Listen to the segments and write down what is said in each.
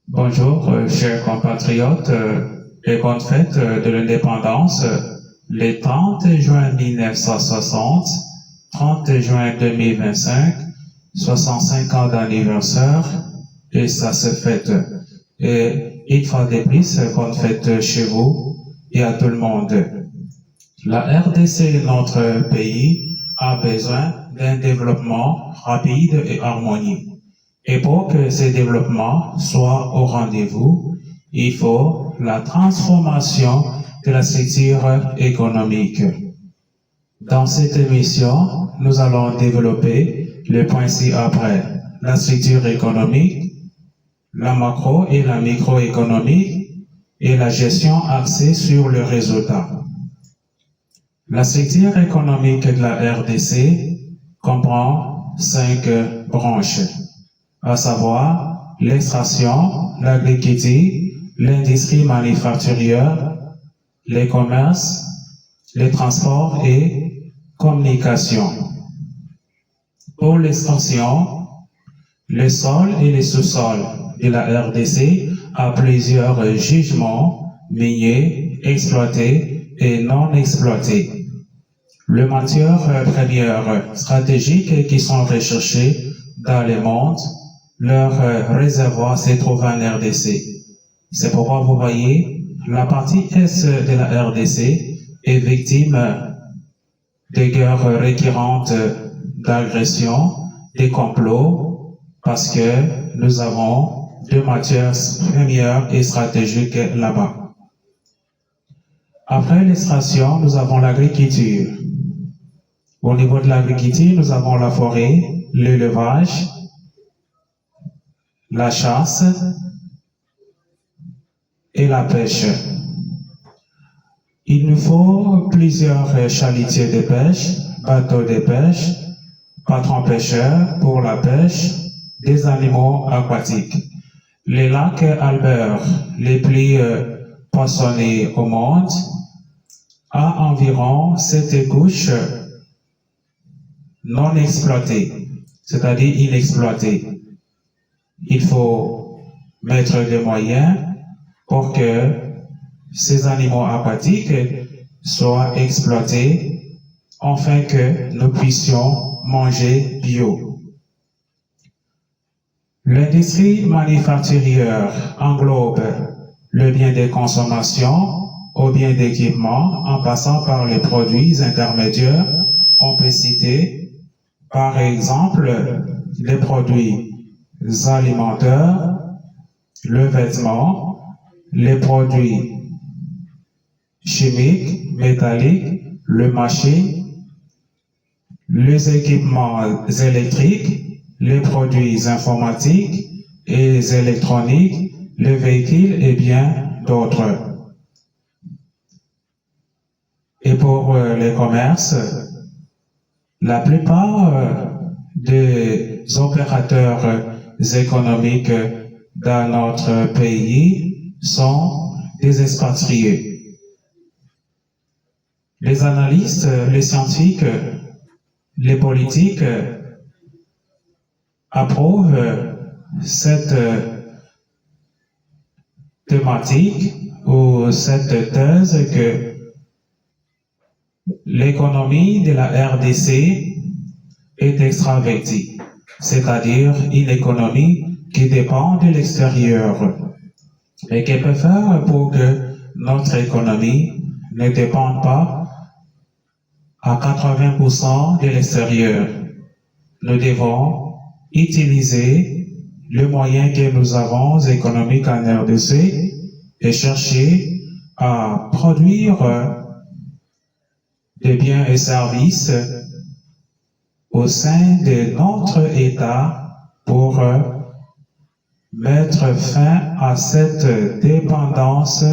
Bonjour, chers compatriotes, et bonne fête de l'indépendance. Les 30 juin 1960, 30 juin 2025, 65 ans d'anniversaire, et ça se fête. Et une fois de plus, bonne fête chez vous et à tout le monde. La RDC, notre pays, a besoin d'un développement rapide et harmonieux. Et pour que ce développement soit au rendez-vous, il faut la transformation de la structure économique. Dans cette émission, nous allons développer les points ci-après: la structure économique, la macro et la microéconomie et la gestion axée sur le résultat. La structure économique de la RDC comprend 5 branches, à savoir l'extraction, l'agriculture, l'industrie manufacturière, les commerces, les transports et communications. Pour l'extraction, le sol et les sous-sols de la RDC a plusieurs jugements miniers exploités et non exploités. Les matières premières stratégiques qui sont recherchées dans le monde, leur réservoir se trouve en RDC. C'est pourquoi vous voyez, la partie est de la RDC est victime de guerres récurrentes, d'agressions, de complots, parce que nous avons deux matières premières et stratégiques là-bas. Après l'extraction, nous avons l'agriculture. Au niveau de l'agriculture, nous avons la forêt, l'élevage, la chasse et la pêche. Il nous faut plusieurs chalutiers de pêche, bateaux de pêche, patrons pêcheurs pour la pêche des animaux aquatiques. Les lacs Albert, les plus poissonnés au monde, a environ 7 couches non exploitées, c'est-à-dire inexploitées. Il faut mettre des moyens pour que ces animaux aquatiques soient exploités afin que nous puissions manger bio. L'industrie manufacturière englobe le bien de consommation au bien d'équipement en passant par les produits intermédiaires. On peut citer par exemple les produits alimentaires, le vêtement, les produits chimiques, métalliques, le marché, les équipements électriques, les produits informatiques et électroniques, les véhicules et bien d'autres. Et pour les commerces, la plupart des opérateurs économiques dans notre pays sont des expatriés. Les analystes, les scientifiques, les politiques approuvent cette thématique ou cette thèse que l'économie de la RDC est extravertie, c'est-à-dire une économie qui dépend de l'extérieur. Et qu'elle peut faire pour que notre économie ne dépende pas à 80% de l'extérieur. Nous devons utiliser les moyens que nous avons économiques en RDC et chercher à produire des biens et services au sein de notre État pour mettre fin à cette dépendance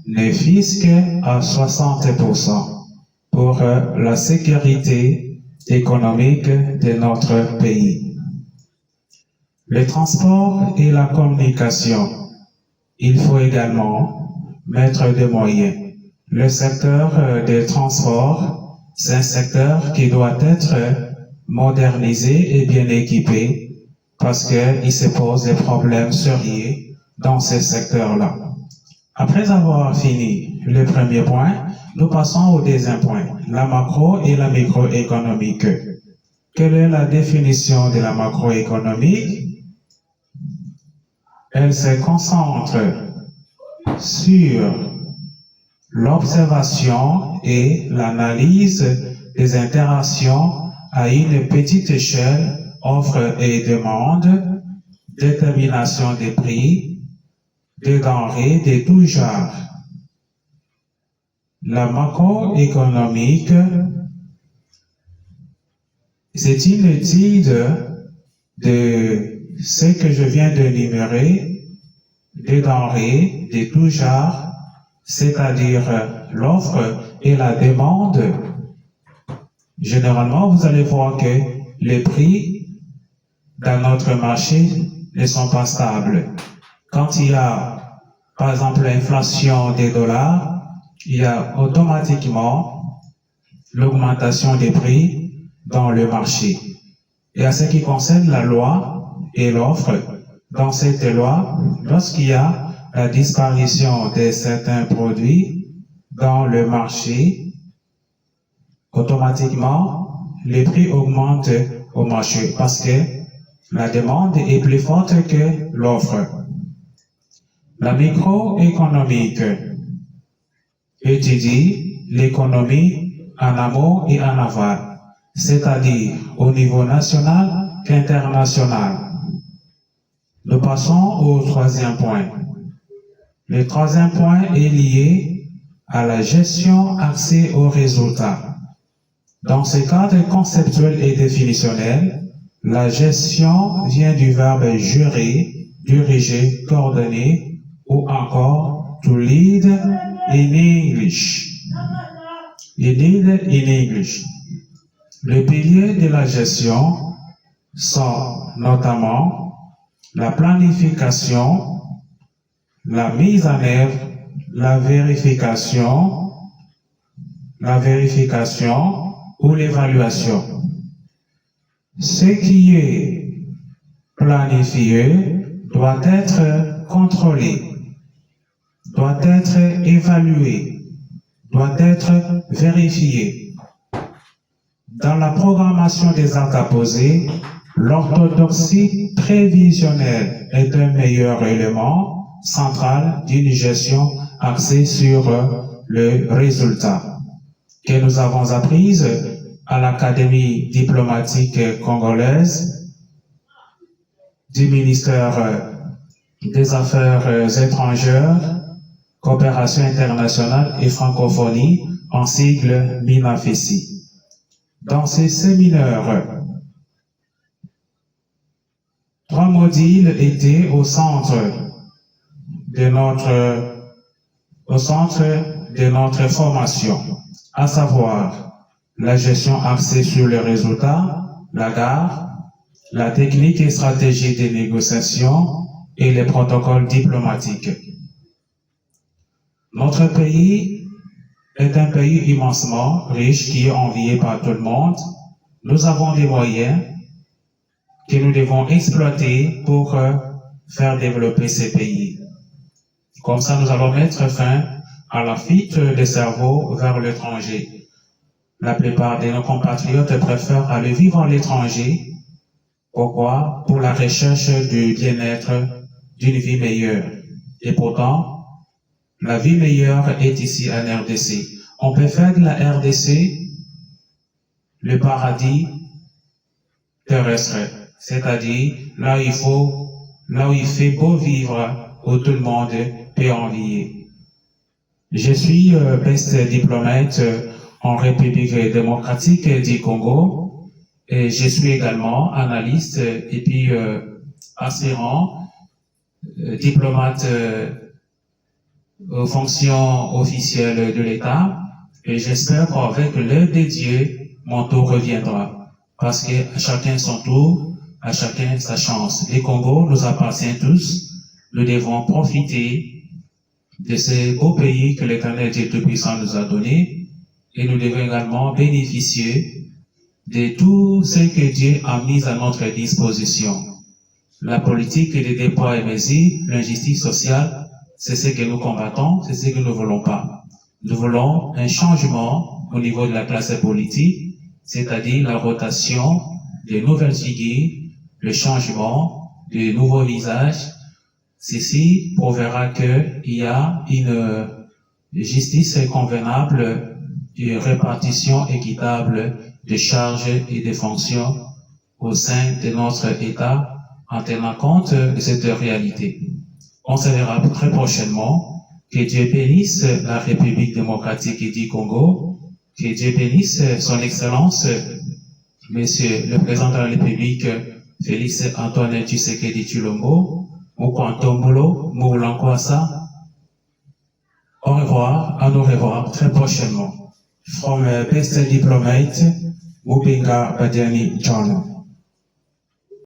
néfisque à 60% pour la sécurité économique de notre pays. Le transport et la communication, il faut également mettre des moyens. Le secteur des transports, c'est un secteur qui doit être modernisé et bien équipé parce qu'il se pose des problèmes sérieux dans ces secteurs-là. Après avoir fini le premier point, nous passons au deuxième point, la macro et la microéconomique. Quelle est la définition de la macroéconomique? Elle se concentre sur l'observation et l'analyse des interactions à une petite échelle, offre et demande, détermination des prix, des denrées de tout genre. La macroéconomique, c'est une étude de ce que je viens d'énumérer, des denrées de tout genre, c'est-à-dire l'offre et la demande. Généralement, vous allez voir que les prix dans notre marché ne sont pas stables. Quand il y a, par exemple, l'inflation des dollars, il y a automatiquement l'augmentation des prix dans le marché. Et à ce qui concerne la loi et l'offre, dans cette loi, lorsqu'il y a la disparition de certains produits dans le marché, automatiquement, les prix augmentent au marché parce que la demande est plus forte que l'offre. La microéconomique étudie l'économie en amont et en aval, c'est-à-dire au niveau national qu'international. Nous passons au troisième point. Le troisième point est lié à la gestion axée aux résultats. Dans ce cadre conceptuel et définitionnel, la gestion vient du verbe gérer, diriger, coordonner ou encore to lead in English. Lead in English. Les piliers de la gestion sont notamment la planification, la mise en œuvre, la vérification ou l'évaluation. Ce qui est planifié doit être contrôlé, doit être évalué, doit être vérifié. Dans la programmation des actes à poser, l'orthodoxie prévisionnelle est un meilleur élément central d'une gestion axée sur le résultat que nous avons apprise à l'Académie diplomatique congolaise du ministère des Affaires étrangères, coopération internationale et francophonie, en sigle MINAFESI. Dans ces séminaires, 3 modules étaient au centre de notre formation, à savoir la gestion axée sur les résultats, la GAR, la technique et stratégie des négociations et les protocoles diplomatiques. Notre pays est un pays immensement riche qui est envié par tout le monde. Nous avons des moyens que nous devons exploiter pour faire développer ces pays. Comme ça, nous allons mettre fin à la fuite des cerveaux vers l'étranger. La plupart de nos compatriotes préfèrent aller vivre à l'étranger. Pourquoi? Pour la recherche du bien-être, d'une vie meilleure. Et pourtant, la vie meilleure est ici en RDC. On peut faire de la RDC le paradis terrestre, c'est-à-dire là où il fait beau vivre, où tout le monde peut envier. Je suis best diplomate en République démocratique du Congo et je suis également analyste et puis aspirant diplomate aux fonctions officielles de l'État et j'espère qu'avec l'aide de Dieu, mon tour reviendra. Parce que à chacun son tour, à chacun sa chance. Les Congo nous appartient tous. Nous devons profiter de ces beaux pays que l'Éternel Dieu Tout-Puissant nous a donnés et nous devons également bénéficier de tout ce que Dieu a mis à notre disposition. La politique et les déplois et mesures, l'injustice sociale, c'est ce que nous combattons, c'est ce que nous ne voulons pas. Nous voulons un changement au niveau de la classe politique, c'est-à-dire la rotation de nouvelles figures, le changement de nouveaux visages. Ceci prouvera qu'il y a une justice convenable, une répartition équitable des charges et des fonctions au sein de notre État en tenant compte de cette réalité. On se verra très prochainement. Que Dieu bénisse la République démocratique du Congo, que Dieu bénisse son Excellence, Monsieur le Président de la République, Félix Antoine Tshisekedi Tshilombo, Mukwantombulo, Moulankwasa. Au revoir, à nous revoir très prochainement. From Best Diplomate, Mubinga Badiani John.